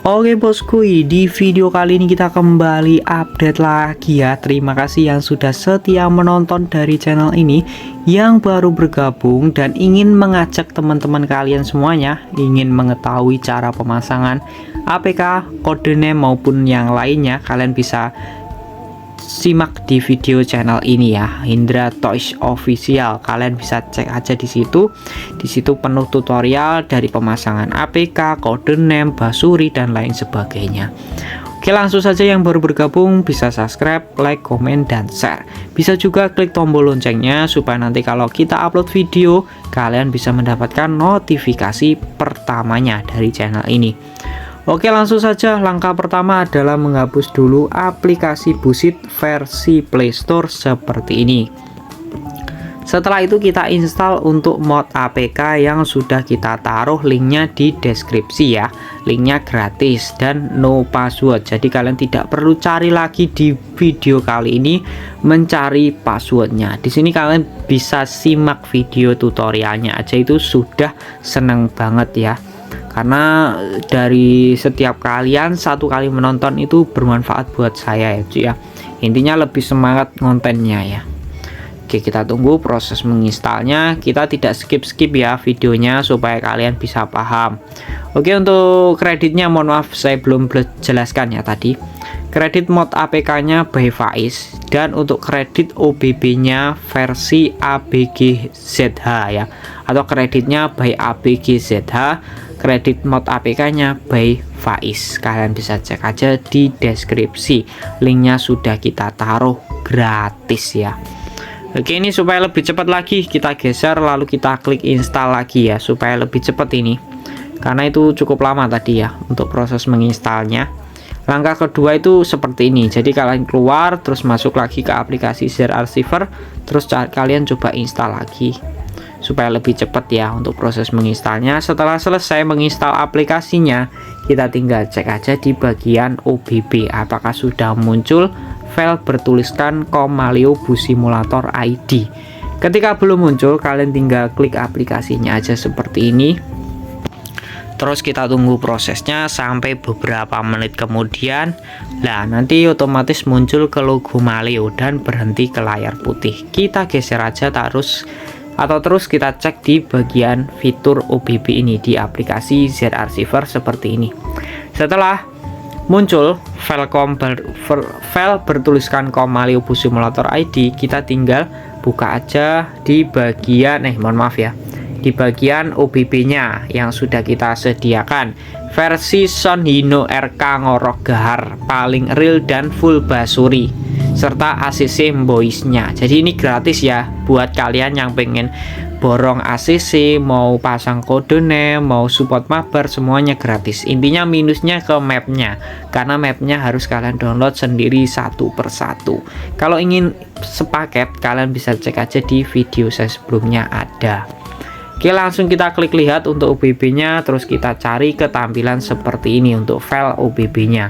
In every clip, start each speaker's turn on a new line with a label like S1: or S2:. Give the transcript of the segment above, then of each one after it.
S1: Oke bosku, di video kali ini kita kembali update lagi ya. Terima kasih yang sudah setia menonton dari channel ini. Yang baru bergabung dan ingin mengajak teman-teman kalian semuanya ingin mengetahui cara pemasangan APK, kode name maupun yang lainnya, kalian bisa simak di video channel ini ya, Indra Toys Official. Kalian bisa cek aja di situ. Di situ penuh tutorial dari pemasangan APK, kode name, basuri dan lain sebagainya. Oke, langsung saja yang baru bergabung bisa subscribe, like, komen dan share. Bisa juga klik tombol loncengnya supaya nanti kalau kita upload video kalian bisa mendapatkan notifikasi pertamanya dari channel ini. Oke, langsung saja. Langkah pertama adalah menghapus dulu aplikasi Busit versi Play Store seperti ini. Setelah itu kita install untuk mod APK yang sudah kita taruh linknya di deskripsi ya. Linknya gratis dan no password. Jadi kalian tidak perlu cari lagi di video kali ini mencari passwordnya. Di sini kalian bisa simak video tutorialnya aja, itu sudah seneng banget ya. Karena dari setiap kalian satu kali menonton itu bermanfaat buat saya ya cuy ya. Intinya lebih semangat kontennya ya. Oke, kita tunggu proses menginstalnya. Kita tidak skip ya videonya supaya kalian bisa paham. Oke, untuk kreditnya mohon maaf saya belum jelaskan ya tadi. Kredit mod APK nya by Faiz, dan untuk kredit OBB nya versi ABGZH ya, atau kreditnya by ABGZH. Kredit mod APK nya by Faiz. Kalian bisa cek aja di deskripsi, linknya sudah kita taruh gratis ya. Oke, ini supaya lebih cepat lagi kita geser lalu kita klik install lagi ya, supaya lebih cepat ini, karena itu cukup lama tadi ya untuk proses menginstalnya. Langkah kedua itu seperti ini. Jadi kalian keluar terus masuk lagi ke aplikasi ZArchiver, terus kalian coba install lagi supaya lebih cepat ya untuk proses menginstalnya. Setelah selesai menginstal aplikasinya, kita tinggal cek aja di bagian OBB apakah sudah muncul file bertuliskan Kommalio Bus Simulator ID. Ketika belum muncul, kalian tinggal klik aplikasinya aja seperti ini. Terus kita tunggu prosesnya sampai beberapa menit kemudian. Nah, nanti otomatis muncul ke logo Malio dan berhenti ke layar putih. Kita geser aja terus kita cek di bagian fitur OBB ini di aplikasi ZArchiver seperti ini. Setelah muncul file bertuliskan Kommalio Bus Simulator ID, kita tinggal buka aja di bagian di bagian OBB-nya yang sudah kita sediakan, versi Son Hino RK Ngorok Gahar paling real dan full basuri serta ACC voice-nya. Jadi ini gratis ya buat kalian yang pengen borong ACC, mau pasang kode name, mau support mabar, semuanya gratis. Intinya minusnya ke mapnya, karena mapnya harus kalian download sendiri satu persatu. Kalau ingin sepaket kalian bisa cek aja di video saya sebelumnya ada. Oke, langsung kita klik lihat untuk OBB-nya, terus kita cari ketampilan seperti ini untuk file OBB-nya.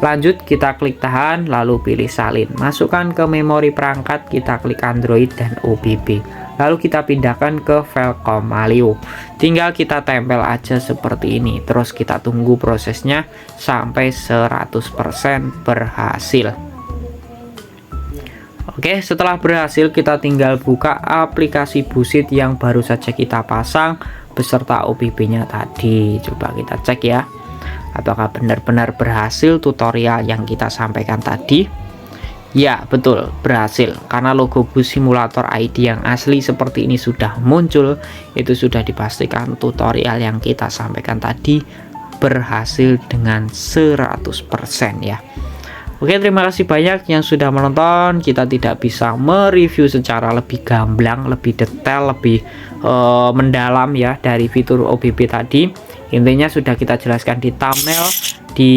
S1: Lanjut kita klik tahan, lalu pilih salin. Masukkan ke memori perangkat, kita klik Android dan OBB. Lalu kita pindahkan ke file Kommalio. Tinggal kita tempel aja seperti ini. Terus kita tunggu prosesnya sampai 100% berhasil. Oke, setelah berhasil kita tinggal buka aplikasi Busit yang baru saja kita pasang beserta OBB-nya tadi. Coba kita cek ya, apakah benar-benar berhasil tutorial yang kita sampaikan tadi. Ya, betul, berhasil. Karena logo Bus Simulator ID yang asli seperti ini sudah muncul, itu sudah dipastikan tutorial yang kita sampaikan tadi berhasil dengan 100% ya. Oke, terima kasih banyak yang sudah menonton. Kita tidak bisa mereview secara lebih gamblang, lebih detail, lebih mendalam ya dari fitur OBB tadi. Intinya sudah kita jelaskan di thumbnail di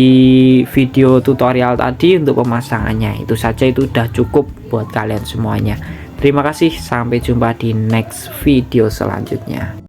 S1: video tutorial tadi untuk pemasangannya. Itu saja, itu udah cukup buat kalian semuanya. Terima kasih, sampai jumpa di next video selanjutnya.